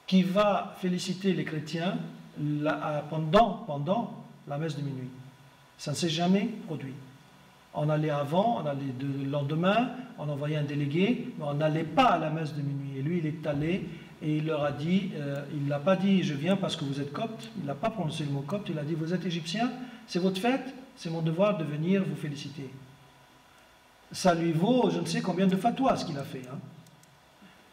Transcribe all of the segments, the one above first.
qui va féliciter les chrétiens pendant la messe de minuit. Ça ne s'est jamais produit. On allait avant, on allait le lendemain, on envoyait un délégué, mais on n'allait pas à la messe de minuit. Et lui, il est allé et il leur a dit, il ne l'a pas dit je viens parce que vous êtes copte, il n'a pas prononcé le mot copte, il a dit vous êtes égyptien, c'est votre fête, c'est mon devoir de venir vous féliciter. Ça lui vaut je ne sais combien de fatwas ce qu'il a fait. Hein.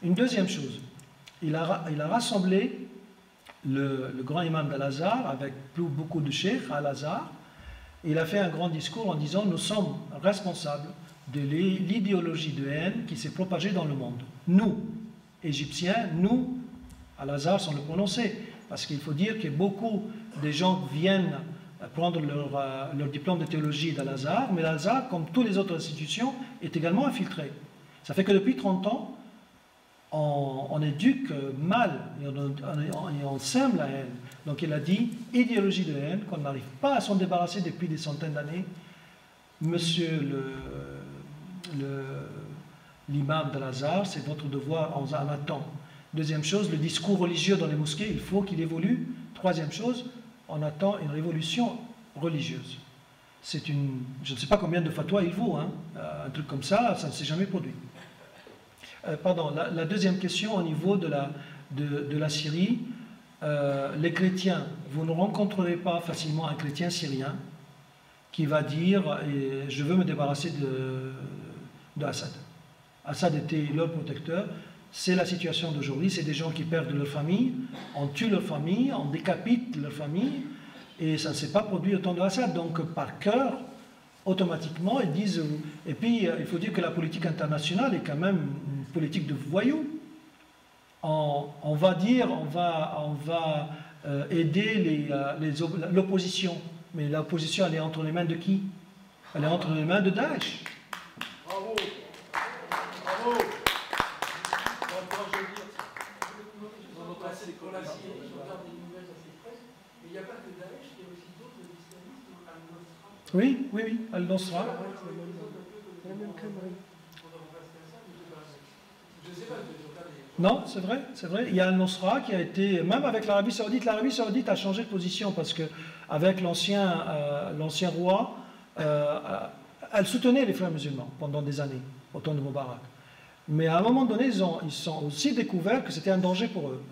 Une deuxième chose, il a rassemblé le grand imam d'Al-Azhar avec beaucoup de cheikhs à Al-Azhar. Il a fait un grand discours en disant nous sommes responsables de l'idéologie de haine qui s'est propagée dans le monde. Nous, Égyptiens, nous, Al-Azhar sans le prononcer, parce qu'il faut dire que beaucoup de gens viennent prendre leur diplôme de théologie d'Al-Azhar, mais l'Al-Azhar, comme toutes les autres institutions, est également infiltré. Ça fait que depuis 30 ans, on éduque mal et on sème la haine. Donc il a dit, idéologie de haine, qu'on n'arrive pas à s'en débarrasser depuis des centaines d'années. Monsieur l'imam d'Al-Azhar, c'est votre devoir en attend. Deuxième chose, le discours religieux dans les mosquées, il faut qu'il évolue. Troisième chose, on attend une révolution religieuse. C'est une, je ne sais pas combien de fatwas il vaut, hein. Un truc comme ça, ça ne s'est jamais produit. Pardon, la deuxième question au niveau de la Syrie, les chrétiens, vous ne rencontrerez pas facilement un chrétien syrien qui va dire je veux me débarrasser de Assad. Assad était leur protecteur. C'est la situation d'aujourd'hui, c'est des gens qui perdent leur famille, on tue leur famille, on décapite leur famille, et ça ne s'est pas produit au temps de Assad. Donc par cœur, automatiquement, ils disent... Et puis, il faut dire que la politique internationale est quand même une politique de voyous. On va dire, on va aider l'opposition. Mais l'opposition, elle est entre les mains de qui? Elle est entre les mains de Daesh. Bravo. Bravo. Il n'y a pas que Daesh, il y a aussi d'autres islamistes, Al-Nusra. Oui, oui, oui, Al-Nusra. Non, c'est vrai, c'est vrai. Il y a Al-Nusra qui a été, même avec l'Arabie Saoudite a changé de position parce que avec l'ancien roi, elle soutenait les frères musulmans pendant des années, au temps de Moubarak. Mais à un moment donné, ils sont aussi découverts que c'était un danger pour eux.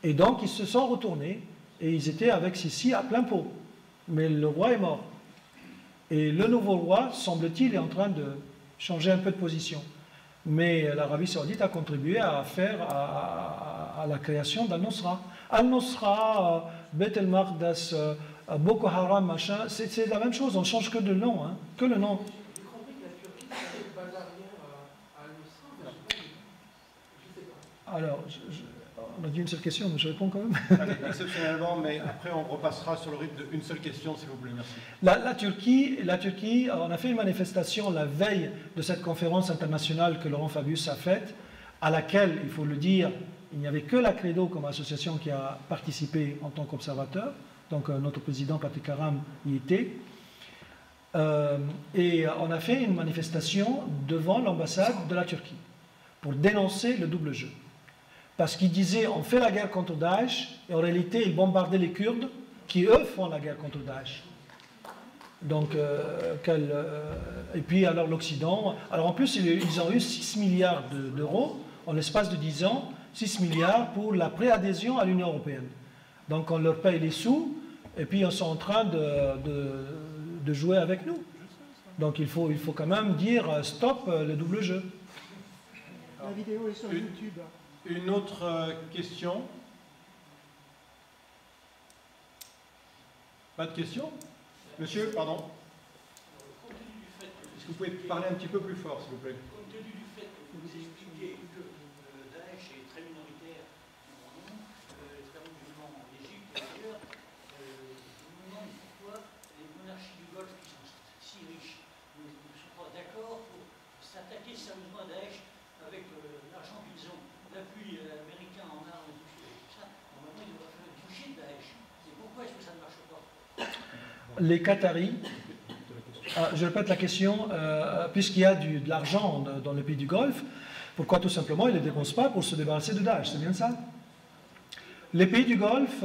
Et donc, ils se sont retournés et ils étaient avec Sisi à plein pot. Mais le roi est mort. Et le nouveau roi, semble-t-il, est en train de changer un peu de position. Mais l'Arabie Saoudite a contribué à la création d'Al-Nusra. Al-Nusra, Beth el-Maqdas, Boko Haram, machin, c'est la même chose, on ne change que de nom, hein, que le nom. J'ai compris que la Turquie avait une base arrière à Al-Nusra, mais je ne sais pas. Alors, on a dit une seule question, mais je réponds quand même. Allez, exceptionnellement, mais après on repassera sur le rythme d'une seule question, s'il vous plaît, merci. La Turquie, on a fait une manifestation la veille de cette conférence internationale que Laurent Fabius a faite, à laquelle, il faut le dire, il n'y avait que la Credo comme association qui a participé en tant qu'observateur, donc notre président Patrick Karam y était. Et on a fait une manifestation devant l'ambassade de la Turquie pour dénoncer le double jeu. Parce qu'ils disaient on fait la guerre contre Daesh, et en réalité ils bombardaient les Kurdes qui eux font la guerre contre Daesh. Donc, et puis alors l'Occident, alors en plus ils ont eu 6 milliards d'euros en l'espace de 10 ans, 6 milliards pour la préadhésion à l'Union européenne. Donc on leur paye les sous, et puis ils sont en train de jouer avec nous. Donc il faut quand même dire stop le double jeu. La vidéo est sur YouTube. Une autre question? Pas de question? Monsieur, pardon. Est-ce que vous pouvez parler un petit peu plus fort, s'il vous plaît? Compte tenu du fait que vous expliquez que Daesh est très minoritaire dans le monde, les frères musulmans en Égypte et ailleurs, je me demande pourquoi les monarchies du Golfe qui sont si riches ne sont pas d'accord pour s'attaquer sérieusement à Daesh avec l'argent qu'ils ont, l'appui américain en armes et tout ça. Normalement, ils devraient faire toucher Daesh. Et pourquoi est-ce que ça ne marche pas? Les Qataris, je répète la question, puisqu'il y a de l'argent dans les pays du Golfe, pourquoi tout simplement ils ne les dépensent pas pour se débarrasser de Daesh? C'est bien ça? Les pays du Golfe,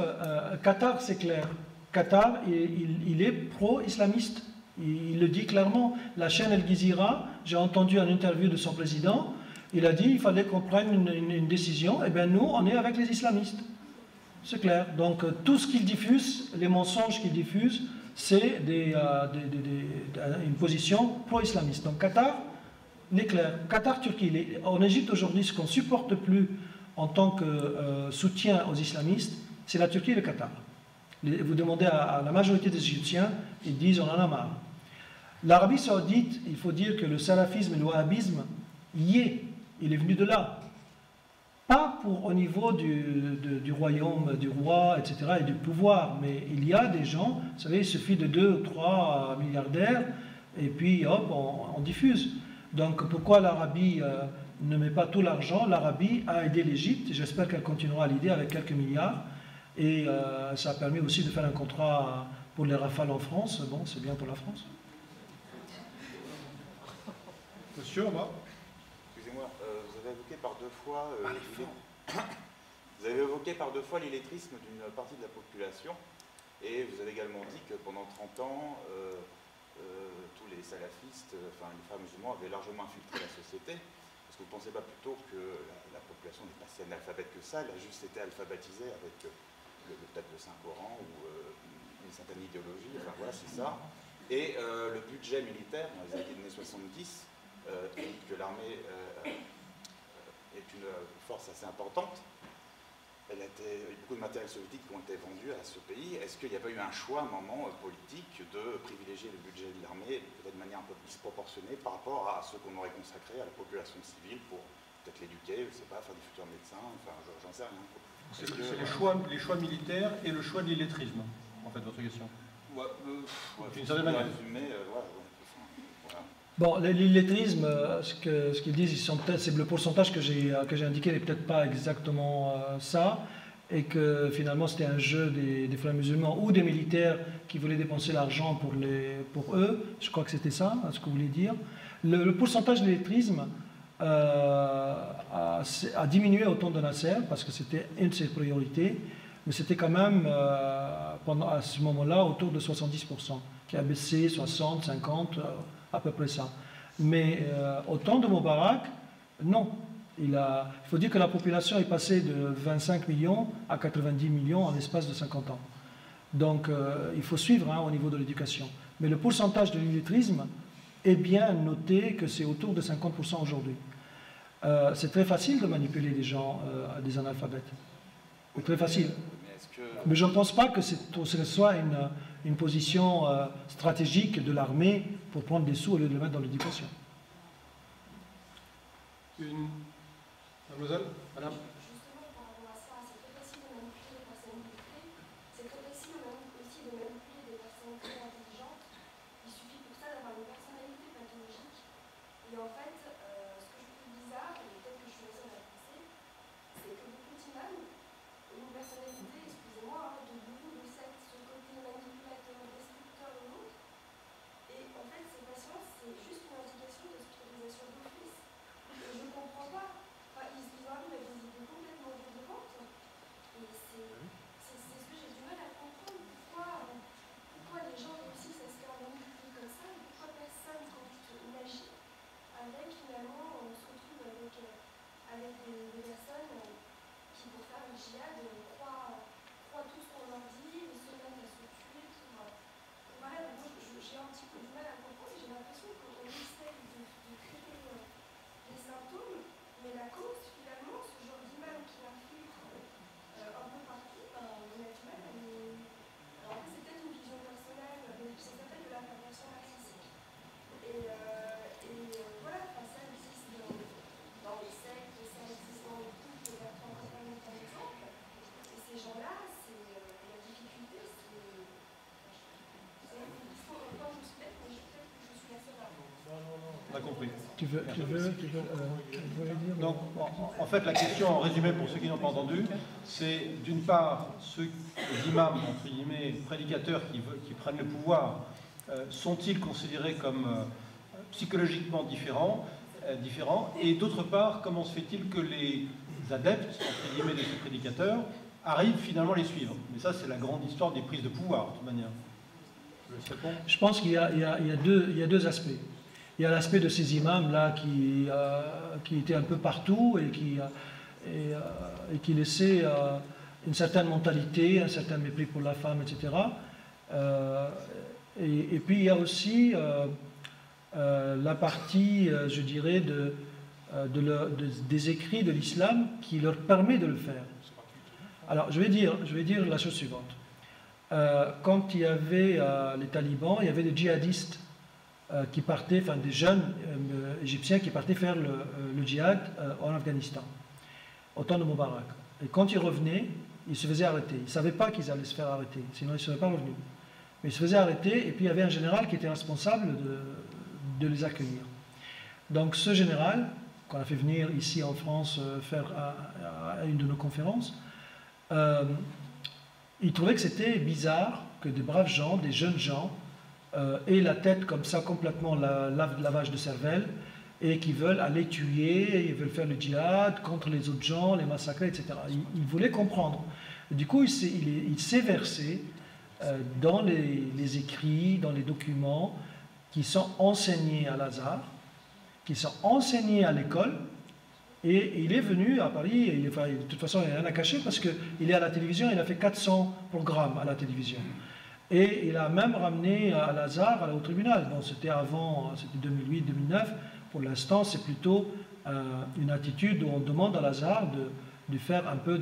Qatar, c'est clair. Qatar, il est pro-islamiste. Il le dit clairement. La chaîne El Gizira, j'ai entendu une interview de son président, il a dit qu'il fallait qu'on prenne une décision. Eh bien, nous, on est avec les islamistes. C'est clair. Donc, tout ce qu'il diffuse, les mensonges qu'il diffuse, c'est une position pro-islamiste. Donc, Qatar, il est clair. Qatar, Turquie. En Égypte, aujourd'hui, ce qu'on ne supporte plus en tant que soutien aux islamistes, c'est la Turquie et le Qatar. Vous demandez à la majorité des Égyptiens, ils disent on en a marre. L'Arabie Saoudite, il faut dire que le salafisme et le wahhabisme y est. Il est venu de là. Pas au niveau du royaume, du roi, etc., et du pouvoir, mais il y a des gens, vous savez, il suffit de 2 ou 3 milliardaires, et puis hop, on diffuse. Donc pourquoi l'Arabie ne met pas tout l'argent? L'Arabie a aidé l'Égypte, j'espère qu'elle continuera à l'aider avec quelques milliards, et ça a permis aussi de faire un contrat pour les Rafales en France. Bon, c'est bien pour la France. Monsieur, en bas. Excusez-moi, vous avez évoqué par 2 fois vous avez évoqué par 2 fois l'illettrisme d'une partie de la population, et vous avez également dit que pendant 30 ans, tous les salafistes, enfin les frères musulmans, avaient largement infiltré la société. Est-ce que vous ne pensez pas plutôt que la population n'est pas si analphabète que ça? Elle a juste été alphabétisée avec peut-être le Saint-Coran ou une certaine idéologie, enfin voilà, c'est ça. Et le budget militaire, dans les années 70, que l'armée est une force assez importante. Il y a beaucoup de matériel soviétique qui ont été vendus à ce pays. Est-ce qu'il n'y a pas eu un choix, à un moment politique, de privilégier le budget de l'armée peut-être de manière un peu disproportionnée par rapport à ce qu'on aurait consacré à la population civile pour peut-être l'éduquer, je ne sais pas, faire des futurs médecins, enfin j'en sais rien. C'est les choix militaires et le choix de l'illettrisme, en fait, votre question. Ouais, d'une certaine manière. Bon, l'illettrisme, ce qu'ils disent, c'est le pourcentage que j'ai indiqué n'est peut-être pas exactement ça, et que finalement c'était un jeu des frères musulmans ou des militaires qui voulaient dépenser l'argent pour eux. Je crois que c'était ça, ce que vous voulez dire. Le pourcentage d'illettrisme a diminué au temps de Nasser, parce que c'était une de ses priorités, mais c'était quand même, à ce moment-là, autour de 70%, qui a baissé 60, 50, à peu près ça. Mais au temps de Moubarak, non. Il faut dire que la population est passée de 25 millions à 90 millions en l'espace de 50 ans. Donc il faut suivre au niveau de l'éducation. Mais le pourcentage de l'illettrisme est bien noté que c'est autour de 50% aujourd'hui. C'est très facile de manipuler des gens, des analphabètes. C'est très facile. Mais je ne pense pas que ce soit une position stratégique de l'armée pour prendre des sous au lieu de le mettre dans l'éducation. Mademoiselle, madame. Justement, par rapport à ça, c'est très facile de manipuler les personnes illettrées, c'est très facile aussi de manipuler des personnes très intelligentes. Il suffit pour ça d'avoir une personnalité pathologique. Et en fait, ce que je trouve bizarre, et peut-être que je suis la seule à penser, c'est que beaucoup d'imams ont une personnalité, excusez-moi, de beaucoup de sectes, ce côté manipulateur, destructeur de l'autre. Et en fait, ces patients, c'est juste une indication d'hospitalisation d'office. Et je ne comprends pas. Ils arrivent avec des idées complètement délirantes. Et c'est ce que j'ai du mal à comprendre. Pourquoi les gens réussissent à se faire manipuler comme ça, et pourquoi personne, quand on agit avec, finalement, on se retrouve avec des personnes qui, pour faire le djihad, croient tout ce qu'on leur dit, et se mettent à se tuer voilà, moi j'ai un petit peu du mal à comprendre, et j'ai l'impression qu'on essaie de traiter les symptômes, mais la cause, finalement, ce genre d'imam qui infiltre un peu partout, on a du mal à nous... Alors c'est peut-être une vision personnelle, mais ça s'appelle de la perversion narcissique. Et voilà, ça existe dans les sectes, ça existe dans les couples, Bertrand Campagne par exemple. Et ces gens-là, la difficulté, c'est... Quand je suis bête, mais peut-être que je suis la seule à... On a compris. Tu veux dire? Donc, en fait, la question, en résumé, pour ceux qui n'ont pas entendu, c'est d'une part, ceux imams, entre guillemets, prédicateurs qui prennent le pouvoir, sont-ils considérés comme psychologiquement différents, et d'autre part, comment se fait-il que les adeptes, entre guillemets, de ces prédicateurs arrivent finalement à les suivre. Mais ça, c'est la grande histoire des prises de pouvoir, de toute manière. Je pense qu'il y a deux aspects. Il y a l'aspect de ces imams-là qui étaient un peu partout et qui laissaient une certaine mentalité, un certain mépris pour la femme, etc. Et puis il y a aussi la partie, je dirais, des écrits de l'islam qui leur permet de le faire. Alors je vais dire la chose suivante. Quand il y avait les talibans, il y avait des djihadistes qui partaient, enfin des jeunes égyptiens qui partaient faire le djihad en Afghanistan, au temps de Moubarak. Et quand ils revenaient, ils se faisaient arrêter. Ils ne savaient pas qu'ils allaient se faire arrêter, sinon ils ne seraient pas revenus. Mais ils se faisaient arrêter, et puis il y avait un général qui était responsable de les accueillir. Donc ce général, qu'on a fait venir ici en France faire à une de nos conférences, il trouvait que c'était bizarre que des braves gens, des jeunes gens, aient la tête comme ça, complètement lavage de cervelle, et qui veulent aller tuer, ils veulent faire le djihad contre les autres gens, les massacrer, etc. Il voulait comprendre. Du coup, il s'est versé dans les écrits, dans les documents qui sont enseignés à l'Azhar, qui sont enseignés à l'école, et il est venu à Paris, de toute façon il n'y a rien à cacher parce qu'il est à la télévision, il a fait 400 programmes à la télévision. Et il a même ramené à l'Azhar au tribunal. Bon, c'était avant, c'était 2008-2009, pour l'instant c'est plutôt une attitude où on demande à l'Azhar de faire un peu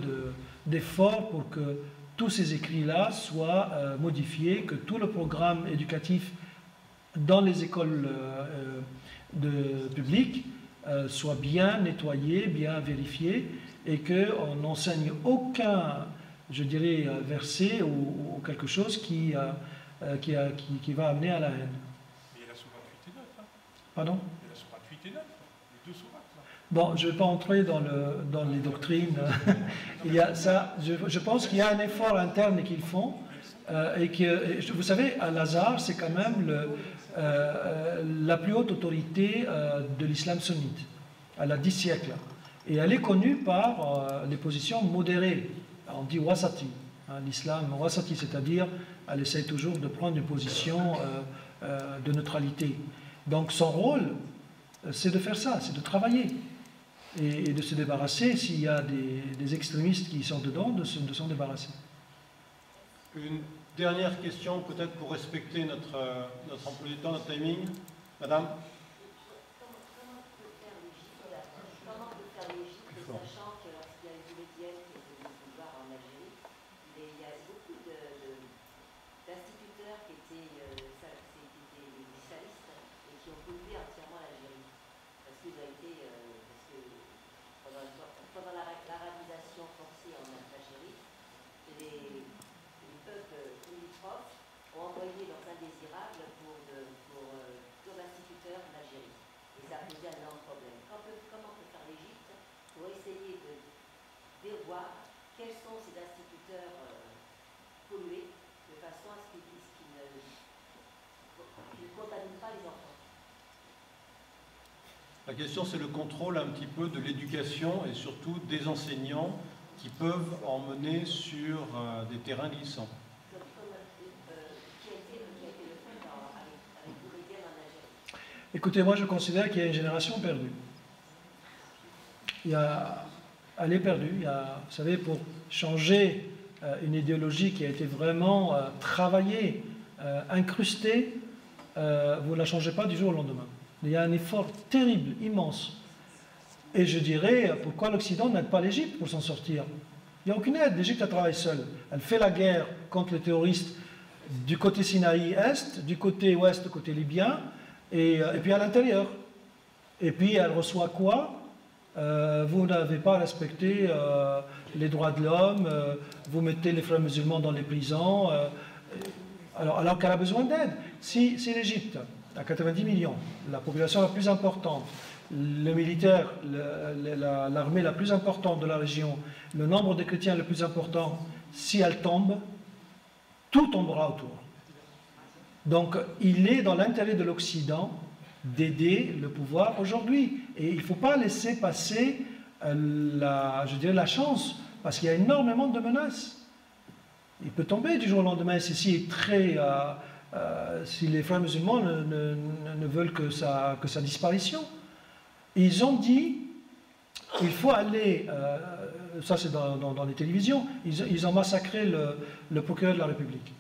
d'effort pour que tous ces écrits-là soient modifiés, que tout le programme éducatif dans les écoles publiques soit bien nettoyé, bien vérifié, et qu'on n'enseigne aucun, je dirais, verset ou quelque chose qui va amener à la haine. Mais il y a la sourate 8 et 9. Hein. Pardon? Il y a la sourate 8 et 9, les deux sourates. Bon, je ne vais pas entrer dans les doctrines. Il y a ça, je pense qu'il y a un effort interne qu'ils font. Et que, vous savez, à l'Azhar, c'est quand même la plus haute autorité de l'islam sunnite. Elle a 10 siècles. Et elle est connue par les positions modérées. On dit wasati. L'islam wasati, c'est-à-dire, elle essaie toujours de prendre une position de neutralité. Donc son rôle, c'est de faire ça, c'est de travailler. Et de se débarrasser, s'il y a des extrémistes qui sont dedans, de s'en débarrasser. Une dernière question, peut-être pour respecter notre emploi du temps, notre timing. Madame? Comment peut faire l'Égypte, sachant que lorsqu'il y a eu Médienne qui est venu pouvoir en Algérie, il y a beaucoup d'instituteurs qui étaient des spécialistes et qui ont pollué entièrement l'Algérie. Parce que pendant l'arabisation forcée en Algérie, les peuples limitrophes ont envoyé leurs indésirables comme instituteurs en Algérie. Et ça a posé un énorme problème. Comment peut faire l'Égypte pour essayer de voir quels sont ces instituteurs pollués de façon à ce qu'ils ne contaminent pas les enfants? La question, c'est le contrôle un petit peu de l'éducation et surtout des enseignants qui peuvent emmener sur des terrains glissants. Écoutez, moi je considère qu'il y a une génération perdue. Elle est perdue. Vous savez, pour changer une idéologie qui a été vraiment travaillée, incrustée, vous ne la changez pas du jour au lendemain. Il y a un effort terrible, immense. Et je dirais, pourquoi l'Occident n'aide pas l'Égypte pour s'en sortir? Il n'y a aucune aide. L'Égypte, elle travaille seule. Elle fait la guerre contre les terroristes du côté Sinaï Est, du côté Ouest, du côté libyen, et puis à l'intérieur. Et puis elle reçoit quoi? Vous n'avez pas respecté les droits de l'homme, vous mettez les frères musulmans dans les prisons, alors qu'elle a besoin d'aide. Si l'Égypte à 90 millions, la population la plus importante, le militaire, l'armée la plus importante de la région, le nombre de chrétiens le plus important, si elle tombe, tout tombera autour. Donc il est dans l'intérêt de l'Occident d'aider le pouvoir aujourd'hui. Et il ne faut pas laisser passer la chance, parce qu'il y a énormément de menaces. Il peut tomber du jour au lendemain si les frères musulmans ne veulent que sa disparition. Et ils ont dit, il faut aller, ça c'est dans les télévisions, ils ont massacré le procureur de la République.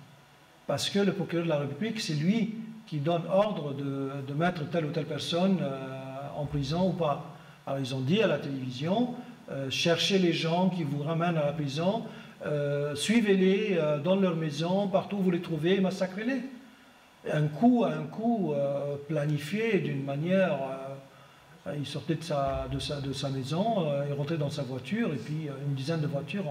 Parce que le procureur de la République, c'est lui qui donne ordre de mettre telle ou telle personne en prison ou pas. Alors ils ont dit à la télévision, cherchez les gens qui vous ramènent à la prison, suivez-les dans leur maison, partout où vous les trouvez, massacrez-les. Un coup planifié d'une manière, il sortait de sa maison, il rentrait dans sa voiture et puis une dizaine de voitures